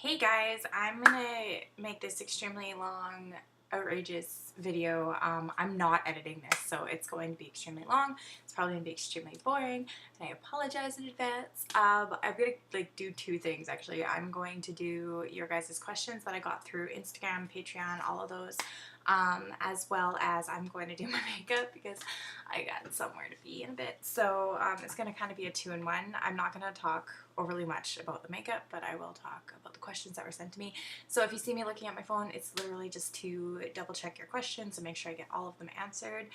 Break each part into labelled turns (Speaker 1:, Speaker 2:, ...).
Speaker 1: Hey guys, I'm gonna make this extremely long, outrageous video. I'm not editing this, so it's going to be extremely long. It's probably gonna be extremely boring, and I apologize in advance. I'm gonna do two things actually. I'm going to do your guys' questions that I got through Instagram, Patreon, all of those, as well as I'm going to do my makeup because I got somewhere to be in a bit. So it's gonna kind of be a two-in-one. I'm not gonna talk overly much about the makeup, but I will talk about the questions that were sent to me. So if you see me looking at my phone, it's literally just to double check your questions and make sure I get all of them answered.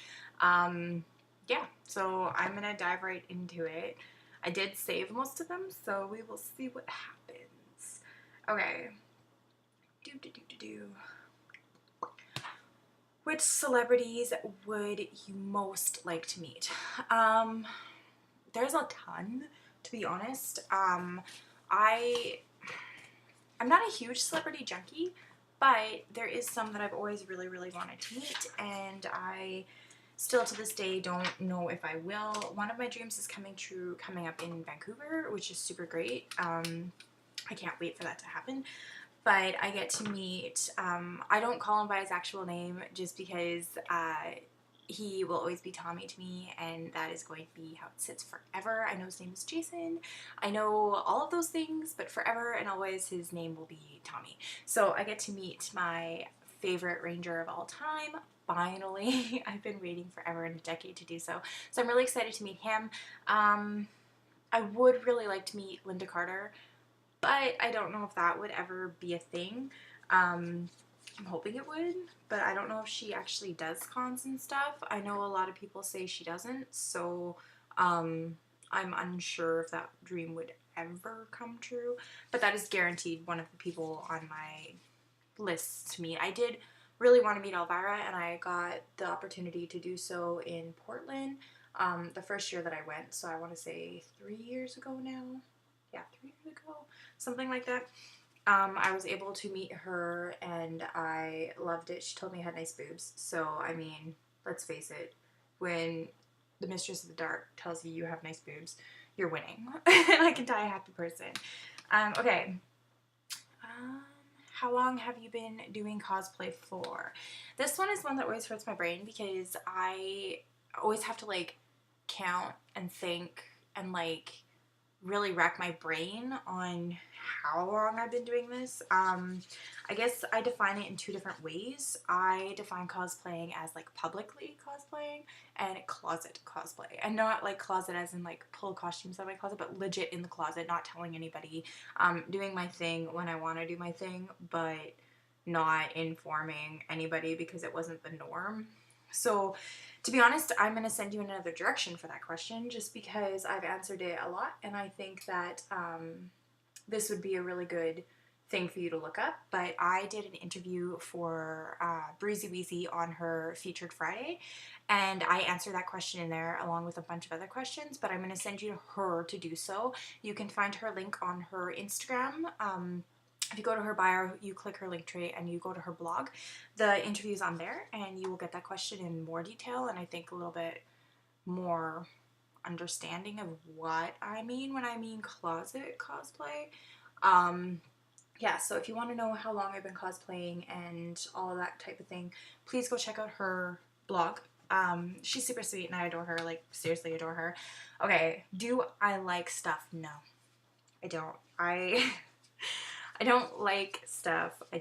Speaker 1: Yeah, so I'm gonna dive right into it. I did save most of them, so we will see what happens. Okay. Which celebrities would you most like to meet? There's a ton, to be honest. I'm not a huge celebrity junkie, but there is some that I've always really, really wanted to meet, and I still to this day don't know if I will. One of my dreams is coming true coming up in Vancouver, which is super great. I can't wait for that to happen. But I get to meet, I don't call him by his actual name just because he will always be Tommy to me, and that is going to be how it sits forever. I know his name is Jason. I know all of those things, but forever and always his name will be Tommy. So I get to meet my favorite ranger of all time. Finally, I've been waiting forever and a decade to do so. So I'm really excited to meet him. I would really like to meet Linda Carter, but I don't know if that would ever be a thing. I'm hoping it would, but I don't know if she actually does cons and stuff. I know a lot of people say she doesn't, so I'm unsure if that dream would ever come true, but that is guaranteed one of the people on my list to meet. I did really want to meet Elvira, and I got the opportunity to do so in Portland the first year that I went, so I want to say 3 years ago now. Yeah, 3 years ago, something like that. I was able to meet her, and I loved it. She told me I had nice boobs, so I mean, let's face it, when the Mistress of the Dark tells you you have nice boobs, you're winning. And I can die a happy person. Okay. How long have you been doing cosplay for? This one is one that always hurts my brain because I always have to like count and think and like really rack my brain on how long I've been doing this. I guess I define it in two different ways. I define cosplaying as like publicly cosplaying and closet cosplay. And not like closet as in like pull costumes out of my closet, but legit in the closet, not telling anybody. Doing my thing when I want to do my thing, but not informing anybody because it wasn't the norm. So to be honest, I'm going to send you in another direction for that question just because I've answered it a lot, and I think that this would be a really good thing for you to look up. But I did an interview for Breezeeweezee on her Featured Friday, and I answered that question in there along with a bunch of other questions, but I'm going to send you to her to do so. You can find her link on her Instagram. If you go to her bio, you click her link tree and you go to her blog, the interview's on there, and you will get that question in more detail and I think a little bit more understanding of what I mean when I mean closet cosplay. Yeah, so if you want to know how long I've been cosplaying and all of that type of thing, please go check out her blog. She's super sweet and I adore her, like seriously adore her. Okay, do I like stuff? No, I don't. I don't like stuff. I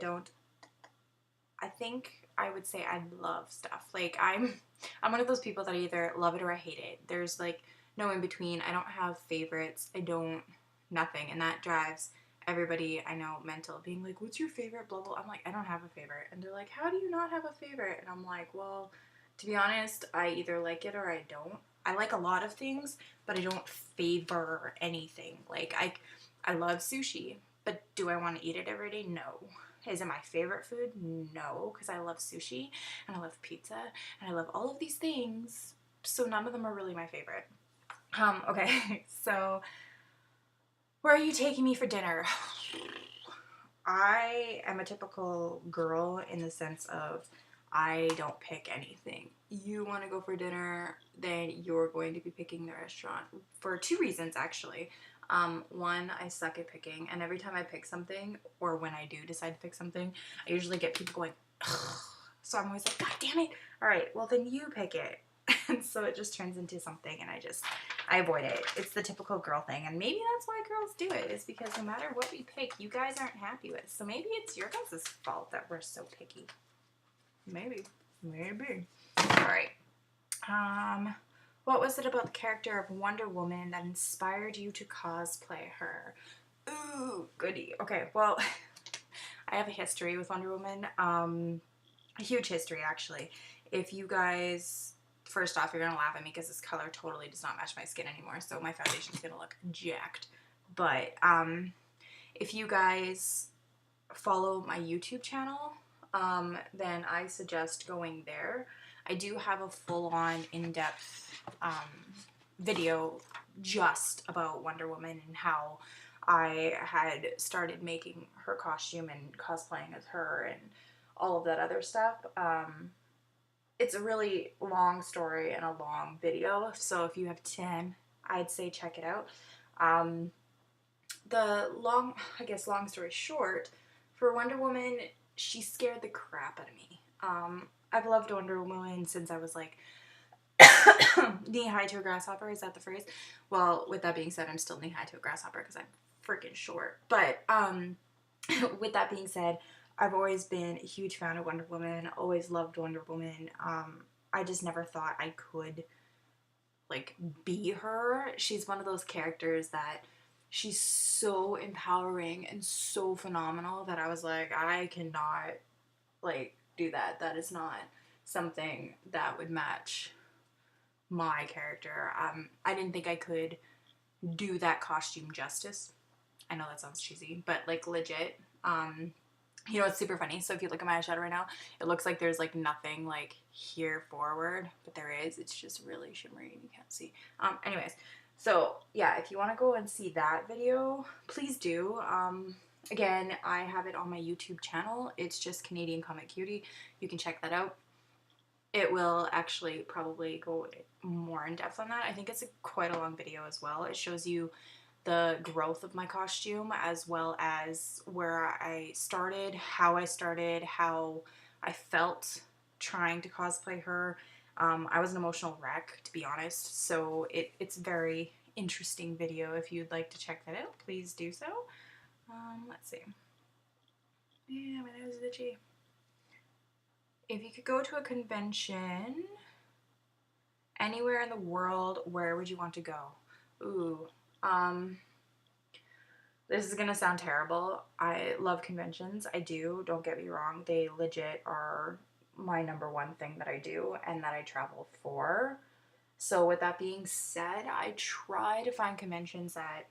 Speaker 1: think I would say I love stuff. Like I'm one of those people that I either love it or I hate it. There's like no in between. I don't have favorites. Nothing. And that drives everybody I know mental, being like, what's your favorite, blah, blah. I'm like, I don't have a favorite. And they're like, how do you not have a favorite? And I'm like, well, to be honest, I either like it or I don't. I like a lot of things, but I don't favor anything. Like I love sushi, but do I want to eat it every day? No. Is it my favorite food? No, because I love sushi and I love pizza and I love all of these things, so none of them are really my favorite. Okay, so where are you taking me for dinner? I am a typical girl in the sense of I don't pick anything. You want to go for dinner, then you're going to be picking the restaurant for two reasons actually. One, I suck at picking, and every time I pick something, or when I do decide to pick something, I usually get people going, ugh. So I'm always like, God damn it. All right, well then you pick it. And so it just turns into something, and I avoid it. It's the typical girl thing, and maybe that's why girls do it, is because no matter what we pick, you guys aren't happy with. So maybe it's your guys' fault that we're so picky. Maybe. All right. What was it about the character of Wonder Woman that inspired you to cosplay her? Ooh, goody. Okay, well, I have a history with Wonder Woman. A huge history, actually. If you guys, first off, you're gonna laugh at me because this color totally does not match my skin anymore, so my foundation's gonna look jacked. But if you guys follow my YouTube channel, then I suggest going there. I do have a full-on, in-depth video just about Wonder Woman and how I had started making her costume and cosplaying as her and all of that other stuff. It's a really long story and a long video, so if you have time, I'd say check it out. Long story short, for Wonder Woman, she scared the crap out of me. I've loved Wonder Woman since I was like knee-high to a grasshopper. Is that the phrase? Well, with that being said, I'm still knee-high to a grasshopper because I'm freaking short. But with that being said, I've always been a huge fan of Wonder Woman. Always loved Wonder Woman. I just never thought I could like be her. She's one of those characters that she's so empowering and so phenomenal that I was like, I cannot like do that. That is not something that would match my character. I didn't think I could do that costume justice. I know that sounds cheesy, but like legit. You know, it's super funny. So if you look at my eyeshadow right now, it looks like there's like nothing like here forward, but there is. It's just really shimmery and you can't see. Anyways, so yeah, if you want to go and see that video, please do. Again, I have it on my YouTube channel. It's just Canadian Comic Cutie. You can check that out. It will actually probably go more in depth on that. I think it's quite a long video as well. It shows you the growth of my costume as well as where I started, how I felt trying to cosplay her. I was an emotional wreck, to be honest, so it's a very interesting video. If you'd like to check that out, please do so. Let's see. Yeah, my nose is itchy. If you could go to a convention anywhere in the world, where would you want to go? Ooh, this is gonna sound terrible. I love conventions. I do. Don't get me wrong. They legit are my number one thing that I do and that I travel for. So with that being said, I try to find conventions that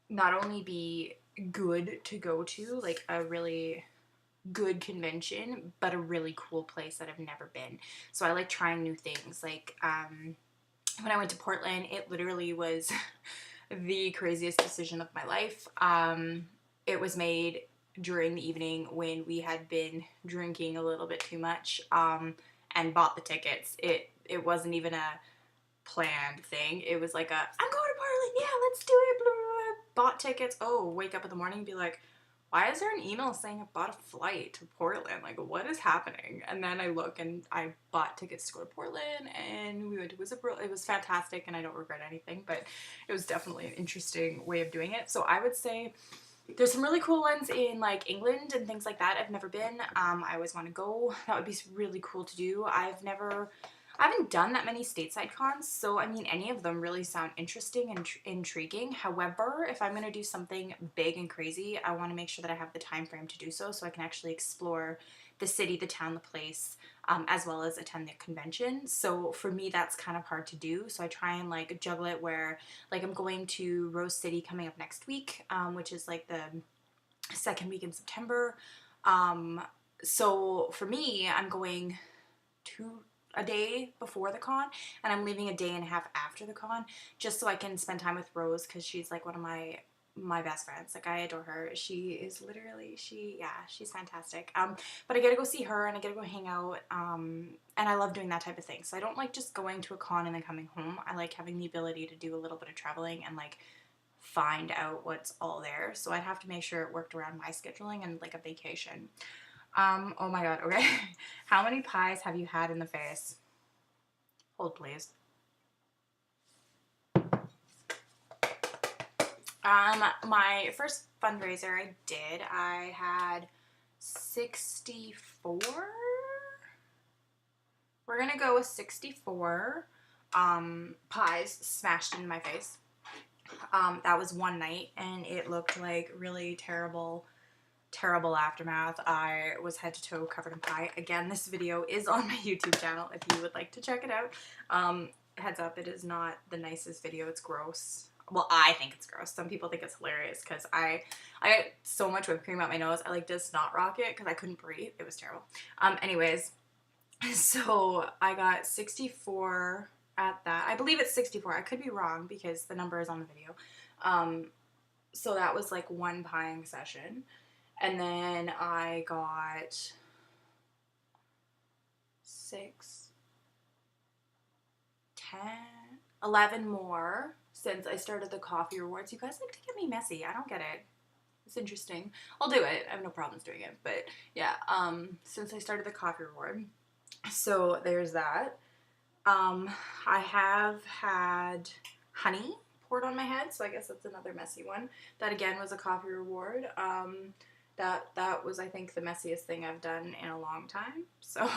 Speaker 1: not only be good to go to, like a really good convention, but a really cool place that I've never been. So I like trying new things. Like when I went to Portland, it literally was the craziest decision of my life. It was made during the evening when we had been drinking a little bit too much and bought the tickets. It wasn't even a planned thing. It was like I'm going to Portland, yeah, let's do it, blah, blah, blah. Bought tickets. Oh, wake up in the morning and be like, why is there an email saying I bought a flight to Portland? Like, what is happening? And then I look and I bought tickets to go to Portland and we went to Visit World. It was fantastic and I don't regret anything, but it was definitely an interesting way of doing it. So I would say there's some really cool ones in like England and things like that. I've never been. I always want to go. That would be really cool to do. I haven't done that many stateside cons, so I mean, any of them really sound interesting and intriguing. However, if I'm going to do something big and crazy, I want to make sure that I have the time frame to do so I can actually explore the city, the town, the place, as well as attend the convention. So for me, that's kind of hard to do. So I try and like juggle it where like I'm going to Rose City coming up next week, which is like the second week in September. So for me, I'm going a day before the con and I'm leaving a day and a half after the con just so I can spend time with Rose because she's like one of my best friends. Like I adore her. She is literally she's fantastic. But I gotta go see her and I gotta go hang out. And I love doing that type of thing. So I don't like just going to a con and then coming home. I like having the ability to do a little bit of traveling and like find out what's all there. So I'd have to make sure it worked around my scheduling and like a vacation. Oh my god, okay. How many pies have you had in the face? Hold please. My first fundraiser I had 64. We're gonna go with 64 pies smashed in my face. That was one night, and it looked like really terrible aftermath. I was head to toe covered in pie. Again, this video is on my YouTube channel if you would like to check it out. Heads up, it is not the nicest video. It's gross. Well, I think it's gross. Some people think it's hilarious because I got so much whipped cream out my nose. I like did snot rocket because I couldn't breathe. It was terrible. Anyways, so I got 64 at that. I believe it's 64. I could be wrong because the number is on the video. So that was like one pieing session. And then I got 6, 10, 11 more since I started the coffee rewards. You guys like to get me messy. I don't get it. It's interesting. I'll do it. I have no problems doing it. But yeah, since I started the coffee reward. So there's that. I have had honey poured on my head, so I guess that's another messy one. That again was a coffee reward. That was, I think, the messiest thing I've done in a long time. So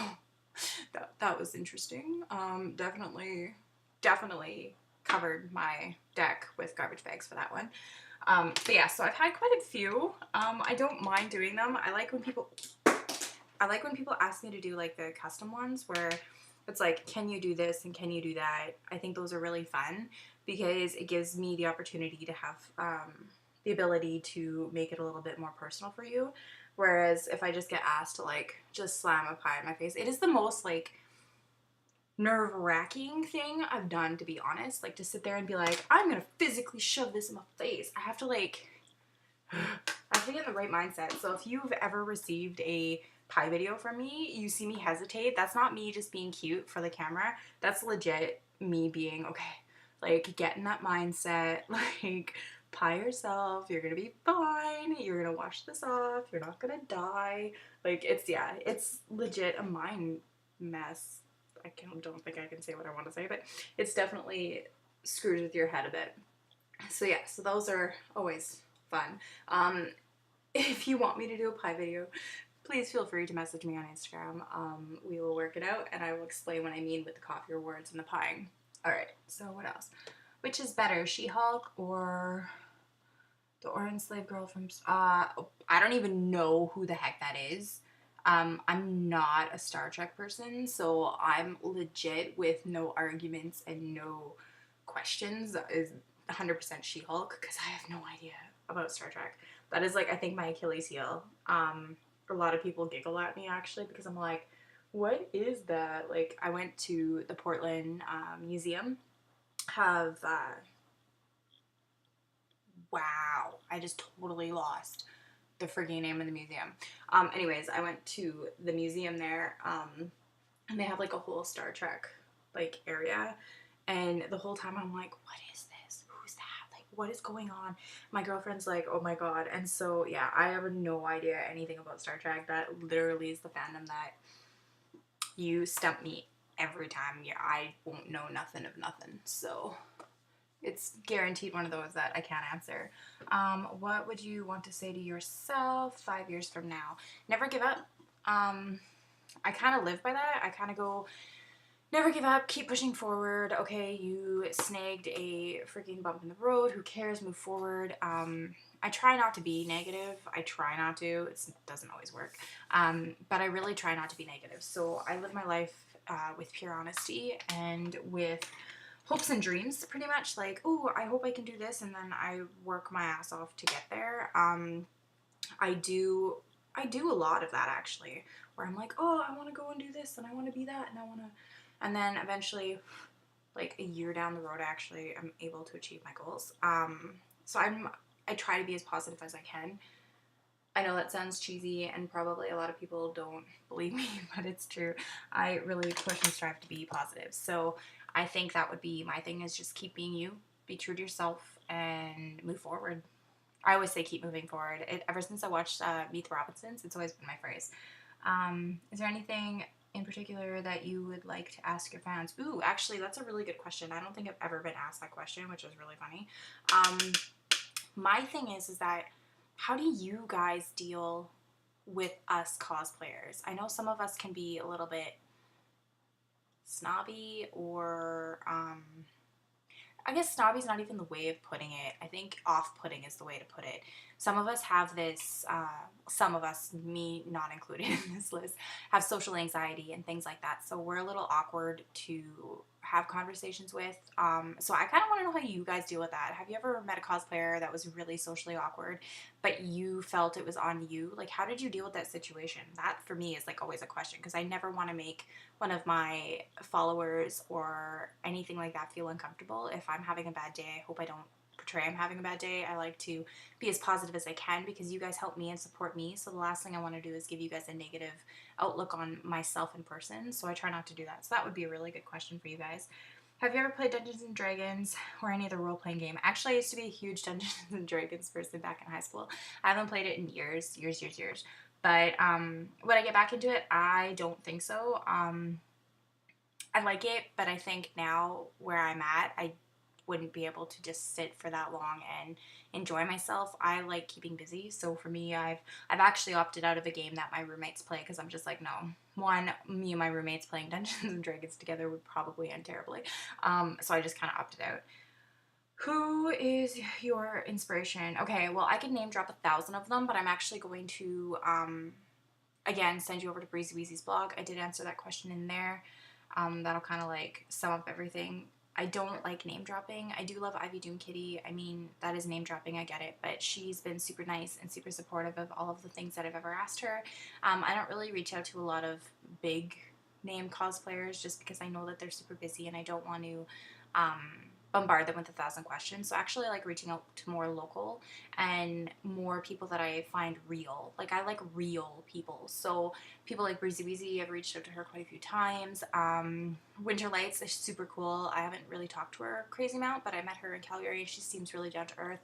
Speaker 1: that was interesting. Definitely covered my deck with garbage bags for that one. But yeah, so I've had quite a few. I don't mind doing them. I like when people ask me to do like the custom ones where it's like, can you do this and can you do that? I think those are really fun because it gives me the opportunity to have the ability to make it a little bit more personal for you. Whereas if I just get asked to like just slam a pie in my face, it is the most like nerve-wracking thing I've done, to be honest. Like to sit there and be like, I'm gonna physically shove this in my face. I have to get in the right mindset. So if you've ever received a pie video from me, you see me hesitate, that's not me just being cute for the camera. That's legit me being, okay, like get in that mindset, like pie yourself, you're gonna be fine, you're gonna wash this off, you're not gonna die. Like it's legit a mind mess. Don't think I can say what I want to say, but it's definitely screws with your head a bit. So yeah, so those are always fun. If you want me to do a pie video, please feel free to message me on Instagram. We will work it out, and I will explain what I mean with the coffee rewards and the pieing. Alright, so what else? Which is better, She-Hulk or the Orange Slave Girl from... I don't even know who the heck that is. I'm not a Star Trek person, so I'm legit with no arguments and no questions is 100% She-Hulk because I have no idea about Star Trek. That is like, I think, my Achilles heel. A lot of people giggle at me actually because I'm like, what is that? Like, I went to the Portland museum. Wow, I just totally lost the freaking name of the museum. Anyways, I went to the museum there, and they have like a whole Star Trek like area, and the whole time I'm like, what is this? Who's that? Like, what is going on? My girlfriend's like, oh my god. And so yeah, I have no idea anything about Star Trek. That literally is the fandom that you stump me every time. Yeah, I won't know nothing of nothing. So it's guaranteed one of those that I can't answer. What would you want to say to yourself 5 years from now? Never give up. I kind of live by that. I kind of go, never give up, keep pushing forward. Okay, you snagged a freaking bump in the road. Who cares? Move forward. I try not to be negative. I try not to. It doesn't always work. But I really try not to be negative. So I live my life with pure honesty and with hopes and dreams, pretty much. Like, oh, I hope I can do this, and then I work my ass off to get there. I do a lot of that actually, where I'm like, oh, I want to go and do this, and I want to be that, and I want to, and then eventually, like a year down the road, actually, I'm able to achieve my goals. So I try to be as positive as I can. I know that sounds cheesy, and probably a lot of people don't believe me, but it's true. I really push and strive to be positive. So I think that would be my thing, is just keep being you. be true to yourself and move forward. I always say keep moving forward. Ever since I watched Meet the Robinsons, it's always been my phrase. Is there anything in particular that you would like to ask your fans? Ooh, actually, that's a really good question. I don't think I've ever been asked that question, which is really funny. My thing is that how do you guys deal with us cosplayers? I know some of us can be a little bit snobby, or I guess snobby is not even the way of putting it. I think off-putting is the way to put it. Some of us have this, some of us, me not included in this list, have social anxiety and things like that. So we're a little awkward to have conversations with. So I kind of want to know how you guys deal with that. Have you ever met a cosplayer that was really socially awkward, but you felt it was on you? Like, how did you deal with that situation? That for me is like always a question, because I never want to make one of my followers or anything like that feel uncomfortable. If I'm having a bad day, I hope I don't portray I'm having a bad day. I like to be as positive as I can, because you guys help me and support me. So the last thing I want to do is give you guys a negative outlook on myself in person. So I try not to do that. So that would be a really good question for you guys. Have you ever played Dungeons and Dragons or any other role-playing game? Actually, I used to be a huge Dungeons and Dragons person back in high school. I haven't played it in years. But would I get back into it? I don't think so. I like it, but I think now where I'm at, I wouldn't be able to just sit for that long and enjoy myself. I like keeping busy, so for me, I've actually opted out of a game that my roommates play, because I'm just like, no. One, me and my roommates playing Dungeons and Dragons together would probably end terribly. So I just kind of opted out. Who is your inspiration? Okay, well, I could name drop 1,000 of them, but I'm actually going to again send you over to Breezeeweezee's blog. I did answer that question in there. That'll kind of like sum up everything. I don't like name dropping. I do love Ivy Doom Kitty. I mean, that is name dropping, I get it, but she's been super nice and super supportive of all of the things that I've ever asked her. I don't really reach out to a lot of big name cosplayers, just because I know that they're super busy and I don't want to bombard them with 1,000 questions. So actually, I like reaching out to more local and more people that I find real. Like, I like real people. So people like Breezeeweezee, I've reached out to her quite a few times. Winter Lights is super cool. I haven't really talked to her a crazy amount, but I met her in Calgary and she seems really down to earth.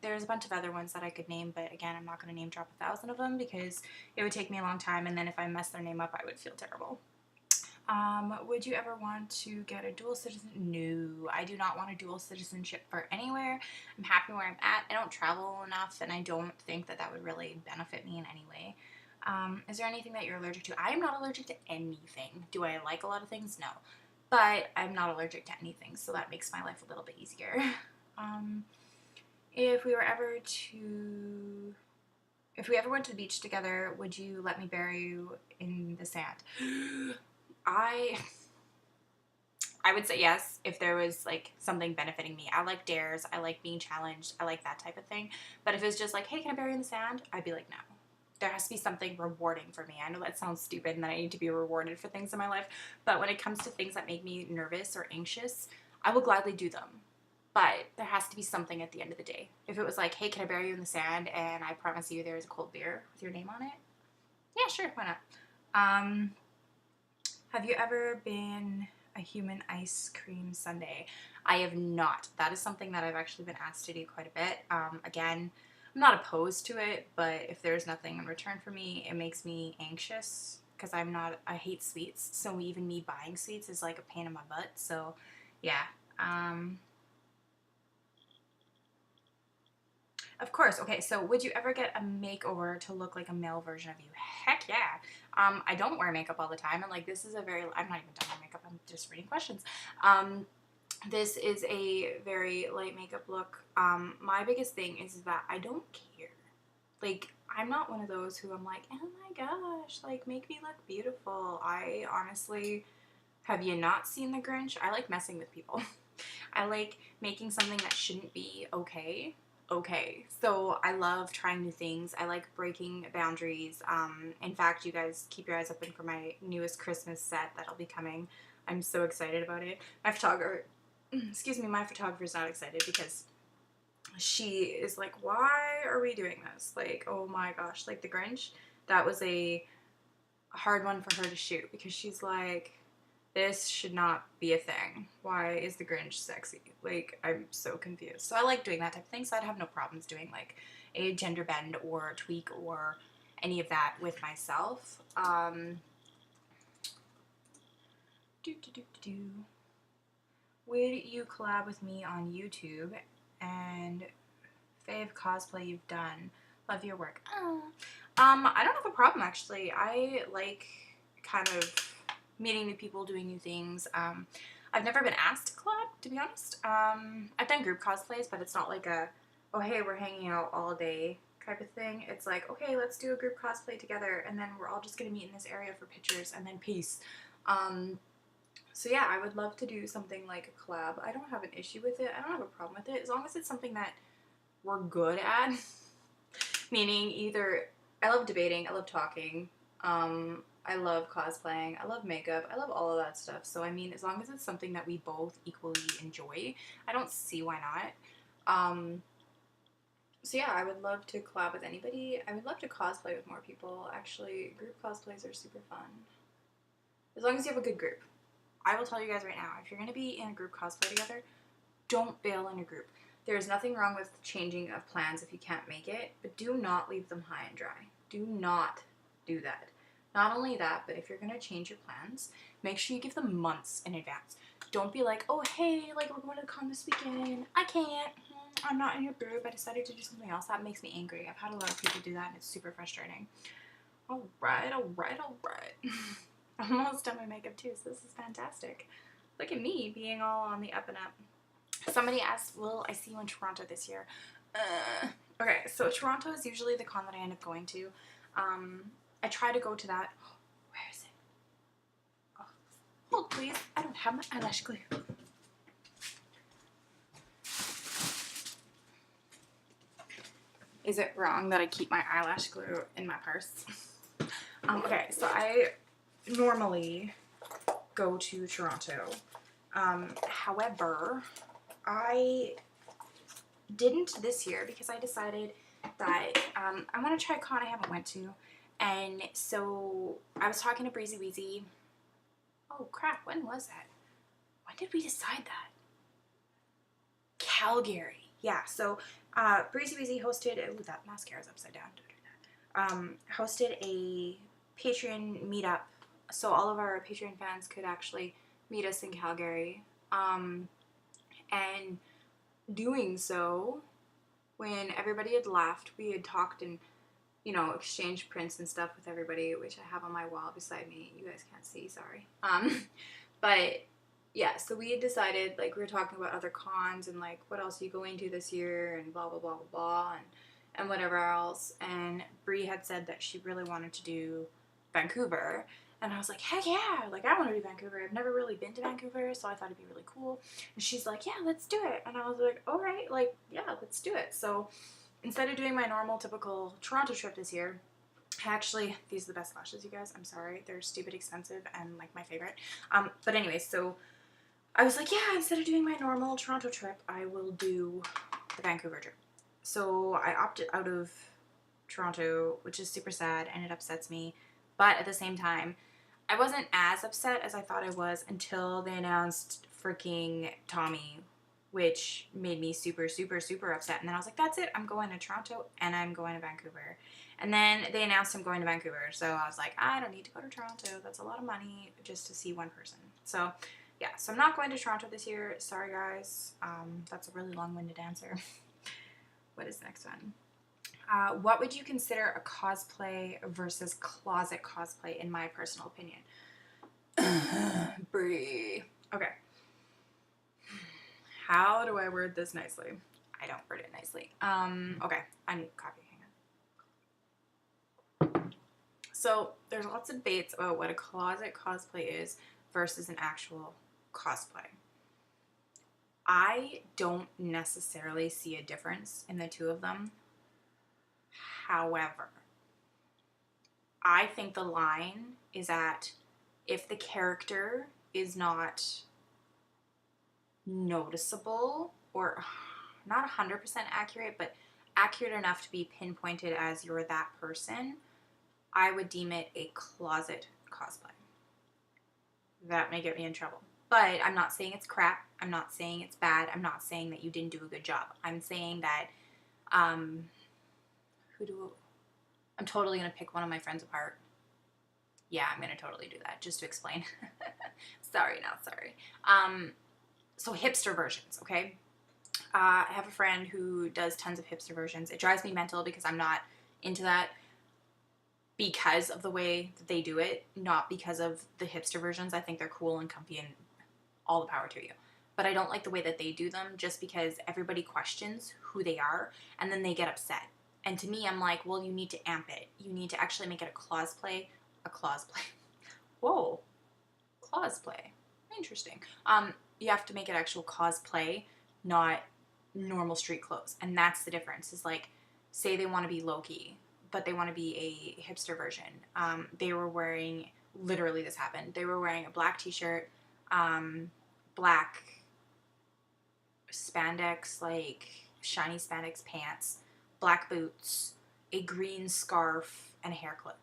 Speaker 1: There's a bunch of other ones that I could name, but again, I'm not going to name drop 1,000 of them, because it would take me a long time, and then if I mess their name up, I would feel terrible. Would you ever want to get a dual citizen? No, I do not want a dual citizenship for anywhere. I'm happy where I'm at. I don't travel enough, and I don't think that that would really benefit me in any way. Is there anything that you're allergic to? I am not allergic to anything. Do I like a lot of things? No. But I'm not allergic to anything, so that makes my life a little bit easier. If we ever went to the beach together, would you let me bury you in the sand? I would say yes if there was like something benefiting me. I like dares. I like being challenged. I like that type of thing. But if it's just like, hey, can I bury you in the sand? I'd be like, no. There has to be something rewarding for me. I know that sounds stupid and that I need to be rewarded for things in my life, but when it comes to things that make me nervous or anxious, I will gladly do them. But there has to be something at the end of the day. If it was like, hey, can I bury you in the sand and I promise you there's a cold beer with your name on it? Yeah, sure, why not? Have you ever been a human ice cream sundae? I have not. That is something that I've actually been asked to do quite a bit. Again, I'm not opposed to it, but if there's nothing in return for me, it makes me anxious, because I hate sweets. So even me buying sweets is like a pain in my butt. So yeah. Of course. Okay, so would you ever get a makeover to look like a male version of you? Heck yeah. I don't wear makeup all the time, and like this is I'm not even done my makeup. I'm just reading questions. This is a very light makeup look. My biggest thing is that I don't care. Like, I'm not one of those who I'm like, oh my gosh, like make me look beautiful. I honestly, have you not seen The Grinch? I like messing with people. I like making something that shouldn't be okay. So I love trying new things. I like breaking boundaries. In fact, you guys keep your eyes open for my newest Christmas set that'll be coming. I'm so excited about it. My photographer's not excited, because she is like, why are we doing this? Like, oh my gosh, like The Grinch, that was a hard one for her to shoot, because she's like, This should not be a thing. Why is the Grinch sexy? Like, I'm so confused. So I like doing that type of thing, so I'd have no problems doing like a gender bend or tweak or any of that with myself. Would you collab with me on YouTube? And fave cosplay you've done? Love your work. Oh. I don't have a problem actually. I like kind of meeting new people, doing new things. I've never been asked to collab, to be honest. I've done group cosplays, but it's not like a, oh hey, we're hanging out all day type of thing. It's like, okay, let's do a group cosplay together, and then we're all just gonna meet in this area for pictures, and then peace. So yeah, I would love to do something like a collab. I don't have an issue with it. I don't have a problem with it, as long as it's something that we're good at. Meaning either, I love debating, I love talking, I love cosplaying, I love makeup, I love all of that stuff. So I mean, as long as it's something that we both equally enjoy, I don't see why not. So yeah, I would love to collab with anybody. I would love to cosplay with more people. Actually, group cosplays are super fun. As long as you have a good group. I will tell you guys right now, if you're going to be in a group cosplay together, don't bail in a group. There's nothing wrong with changing of plans if you can't make it, but do not leave them high and dry. Do not do that. Not only that, but if you're going to change your plans, make sure you give them months in advance. Don't be like, oh, hey, like, we're going to the con this weekend. I can't. I'm not in your group. I decided to do something else. That makes me angry. I've had a lot of people do that, and it's super frustrating. All right, all right, all right. I'm almost done my makeup, too, so this is fantastic. Look at me being all on the up and up. Somebody asked, will I see you in Toronto this year? Okay, so Toronto is usually the con that I end up going to. I try to go to that. Where is it? Oh, hold please. I don't have my eyelash glue. Is it wrong that I keep my eyelash glue in my purse? Okay, so I normally go to Toronto. However, I didn't this year because I decided that I want to try a con I haven't went to. And so I was talking to Breezeeweezee. Oh crap, when was that? When did we decide that? Calgary. Yeah, so Breezeeweezee hosted, ooh, that mascara's upside down. Don't do that. Hosted a Patreon meetup, so all of our Patreon fans could actually meet us in Calgary. And doing so, when everybody had left, we had talked and, you know, exchanged prints and stuff with everybody, which I have on my wall beside me. You guys can't see, sorry. But yeah, so we had decided, like, we were talking about other cons and, like, what else are you going to this year and blah, blah, blah, blah, blah, and whatever else. And Bree had said that she really wanted to do Vancouver. And I was like, heck yeah, like, I want to do Vancouver. I've never really been to Vancouver, so I thought it'd be really cool. And she's like, yeah, let's do it. And I was like, all right, like, yeah, let's do it. So instead of doing my normal, typical Toronto trip this year, actually, these are the best lashes, you guys. I'm sorry. They're stupid expensive and, like, my favorite. But anyway, so I was like, yeah, instead of doing my normal Toronto trip, I will do the Vancouver trip. So I opted out of Toronto, which is super sad, and it upsets me. But at the same time, I wasn't as upset as I thought I was until they announced freaking Tommy, which made me super, super, super upset. And then I was like, that's it. I'm going to Toronto and I'm going to Vancouver. And then they announced I'm going to Vancouver. So I was like, I don't need to go to Toronto. That's a lot of money just to see one person. So yeah, so I'm not going to Toronto this year. Sorry, guys. That's a really long-winded answer. What is the next one? What would you consider a cosplay versus closet cosplay, in my personal opinion? Bree. Okay. How do I word this nicely? I don't word it nicely. Okay. I need coffee. Hang on. So there's lots of debates about what a closet cosplay is versus an actual cosplay. I don't necessarily see a difference in the two of them. However, I think the line is at if the character is not noticeable or not 100% accurate, but accurate enough to be pinpointed as you're that person, I would deem it a closet cosplay. that may get me in trouble. But I'm not saying it's crap. I'm not saying it's bad. I'm not saying that you didn't do a good job. I'm saying that um, I'm totally going to pick one of my friends apart. Yeah, I'm going to totally do that just to explain. Sorry, not sorry. So hipster versions, okay? I have a friend who does tons of hipster versions. It drives me mental because I'm not into that because of the way that they do it, not because of the hipster versions. I think they're cool and comfy and all the power to you. But I don't like the way that they do them just because everybody questions who they are and then they get upset. And to me, I'm like, well, you need to amp it. You need to actually make it a cosplay. A cosplay. Whoa. Cosplay. Interesting. You have to make it actual cosplay, not normal street clothes. And that's the difference. Is like, say they want to be Loki, but they want to be a hipster version. They were wearing, literally this happened, they were wearing a black t-shirt, black spandex, like shiny spandex pants, black boots, a green scarf, and a hair clip.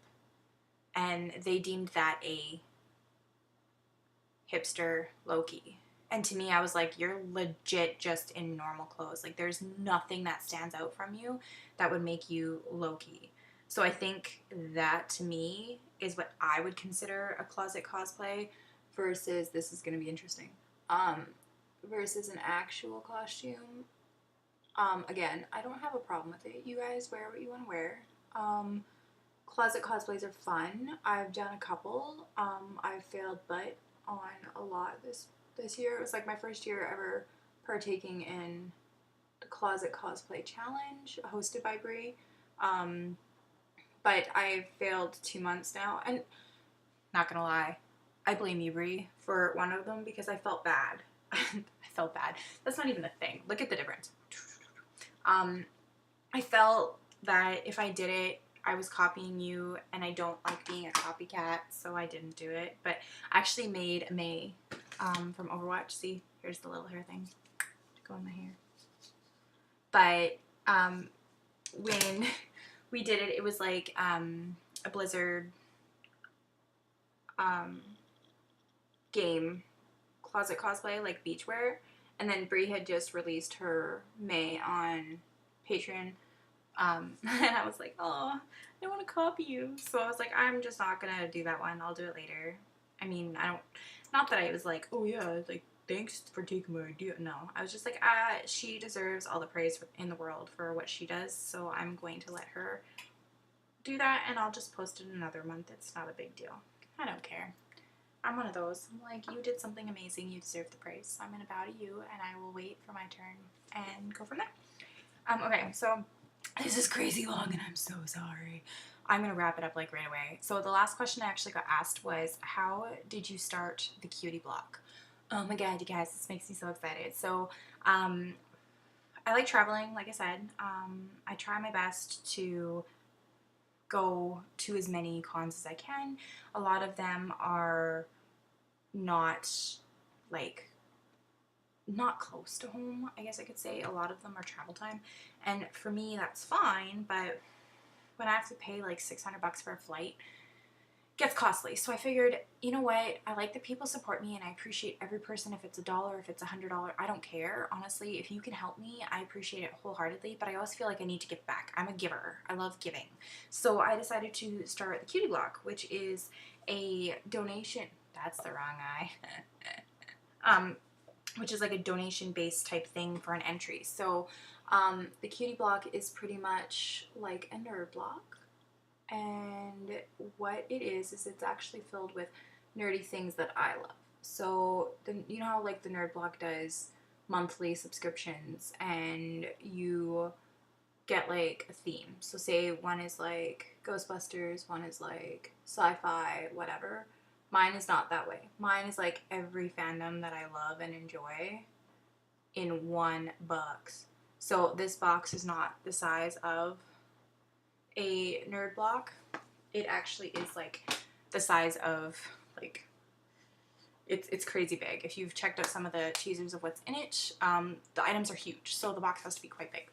Speaker 1: And they deemed that a hipster Loki. And to me, I was like, you're legit just in normal clothes. Like, there's nothing that stands out from you that would make you Loki. So I think that, to me, is what I would consider a closet cosplay versus, this is going to be interesting, versus an actual costume. Again, I don't have a problem with it. You guys wear what you want to wear. Closet cosplays are fun. I've done a couple. I've failed but on a lot this year. It was like my first year ever partaking in the Closet Cosplay Challenge hosted by Bree. But I've failed 2 months now, and not gonna lie, I blame you, Bree, for one of them because I felt bad. I felt bad. That's not even a thing. Look at the difference. I felt that if I did it, I was copying you, and I don't like being a copycat, so I didn't do it. But I actually made May from Overwatch. See, here's the little hair thing to go in my hair. But when we did it, it was like a Blizzard game closet cosplay, like beachwear. And then Brie had just released her May on Patreon. And I was like, oh, I want to copy you. So I was like, I'm just not going to do that one. I'll do it later. I mean, not that I was like, oh yeah, like, thanks for taking my idea. No, I was just like, she deserves all the praise in the world for what she does. So I'm going to let her do that, and I'll just post it another month. It's not a big deal. I don't care. I'm one of those. I'm like, you did something amazing. You deserve the praise. So I'm going to bow to you, and I will wait for my turn and go from there. Okay, so this is crazy long, and I'm so sorry. I'm going to wrap it up like right away. So the last question I actually got asked was, how did you start the cutie block? Oh my god, you guys, this makes me so excited. So I like traveling, like I said. I try my best to go to as many cons as I can. A lot of them are not close to home, I guess I could say. A lot of them are travel time, and for me that's fine, but when I have to pay like $600 for a flight, it gets costly. So I figured, you know what, I like that people support me, and I appreciate every person. If it's $1, if it's $100, I don't care. Honestly, if you can help me, I appreciate it wholeheartedly, but I always feel like I need to give back. I'm a giver. I love giving. So I decided to start the Cutie Block, which is a donation. That's the wrong eye. Which is like a donation-based type thing for an entry. So the Cutie Block is pretty much like a nerd block. And what it is it's actually filled with nerdy things that I love. So you know how like the nerd block does monthly subscriptions, and you get like a theme. So say one is like Ghostbusters, one is like sci-fi, whatever. Mine is not that way. Mine is like every fandom that I love and enjoy in one box. So this box is not the size of a nerd block. It actually is like the size of like it's crazy big. If you've checked out some of the teasers of what's in it, the items are huge, so the box has to be quite big.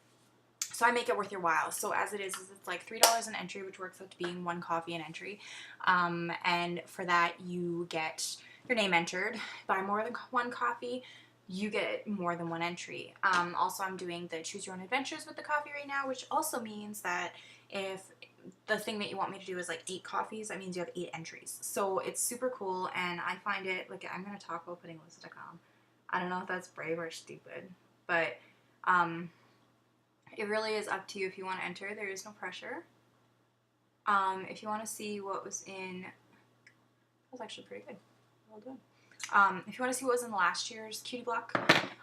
Speaker 1: So I make it worth your while. So as it is it's like $3 an entry, which works out to being 1 coffee an entry. And for that, you get your name entered. Buy more than 1 coffee, you get more than 1 entry. Also, I'm doing the choose your own adventures with the coffee right now, which also means that if the thing that you want me to do is like 8 coffees, that means you have 8 entries. So it's super cool, and I find it, like, I'm going to talk about putting lipstick on. I don't know if that's brave or stupid, but it really is up to you if you want to enter. There is no pressure. If you want to see what was in, that was actually pretty good. Well done. If you want to see what was in last year's Cutie Block,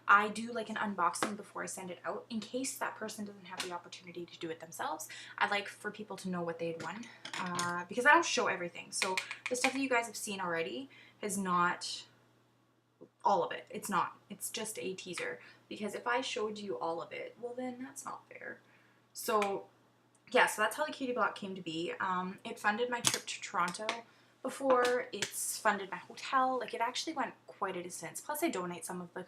Speaker 1: I do like an unboxing before I send it out in case that person doesn't have the opportunity to do it themselves. I like for people to know what they had won because I don't show everything. So the stuff that you guys have seen already is not all of it. It's not. It's just a teaser, because if I showed you all of it, well then that's not fair. So yeah, so that's how the Cutie Block came to be. It funded my trip to Toronto before. It's funded my hotel. Like, it actually went quite a distance. Plus I donate some of the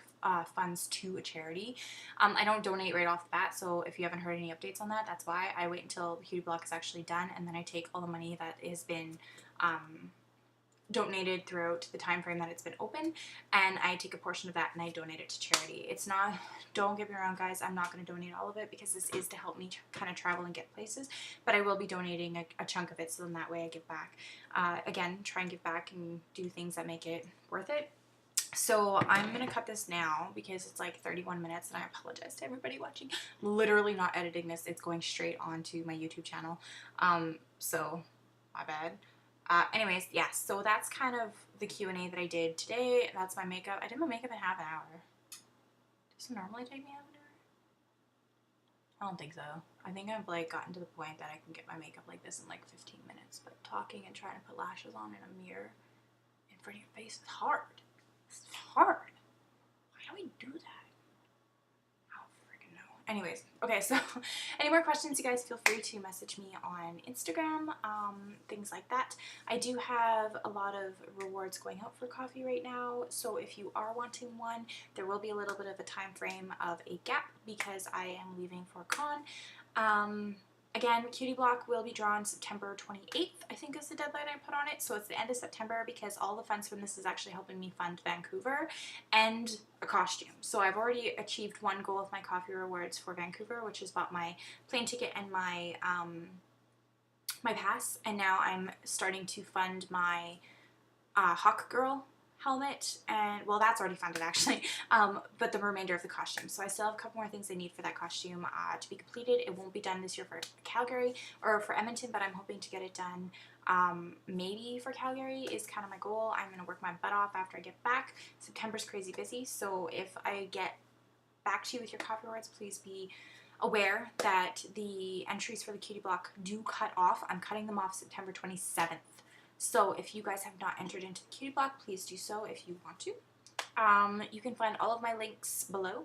Speaker 1: funds to a charity. I don't donate right off the bat, so if you haven't heard any updates on that, that's why. I wait until the Cutie Block is actually done, and then I take all the money that has been donated throughout the time frame that it's been open, and I take a portion of that and I donate it to charity. It's not, don't get me wrong guys, I'm not going to donate all of it because this is to help me kind of travel and get places, but I will be donating a chunk of it, so then that way I give back. Again, try and give back and do things that make it worth it. So I'm going to cut this now because it's like 31 minutes, and I apologize to everybody watching. I'm literally not editing this. It's going straight onto my YouTube channel. So my bad. Anyways, yeah, so that's kind of the Q&A that I did today. That's my makeup. I did my makeup in half an hour. Does it normally take me half an hour? I don't think so. I think I've like gotten to the point that I can get my makeup like this in like 15 minutes, but talking and trying to put lashes on in a mirror in front of your face is hard. It's hard. Why do we do that? Anyways, okay, so any more questions, you guys feel free to message me on Instagram, things like that. I do have a lot of rewards going out for coffee right now, so if you are wanting one, there will be a little bit of a time frame of a gap because I am leaving for a con. Again, Cutie Block will be drawn September 28th, I think is the deadline I put on it. So it's the end of September because all the funds from this is actually helping me fund Vancouver and a costume. So I've already achieved one goal of my coffee rewards for Vancouver, which is bought my plane ticket and my my pass. And now I'm starting to fund my Hawk Girl helmet, and well, that's already funded actually, but the remainder of the costume. So I still have a couple more things I need for that costume to be completed. It won't be done this year for Calgary or for Edmonton, but I'm hoping to get it done maybe for Calgary is kind of my goal. I'm going to work my butt off after I get back. September's crazy busy, so if I get back to you with your coffee rewards, please be aware that the entries for the Cutie Block do cut off. I'm cutting them off September 27th. So if you guys have not entered into the Cutie Block, please do so if you want to. You can find all of my links below,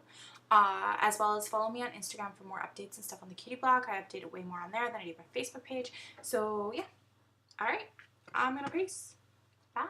Speaker 1: as well as follow me on Instagram for more updates and stuff on the Cutie Block. I update it way more on there than I do my Facebook page. So yeah, alright, I'm gonna peace. Bye.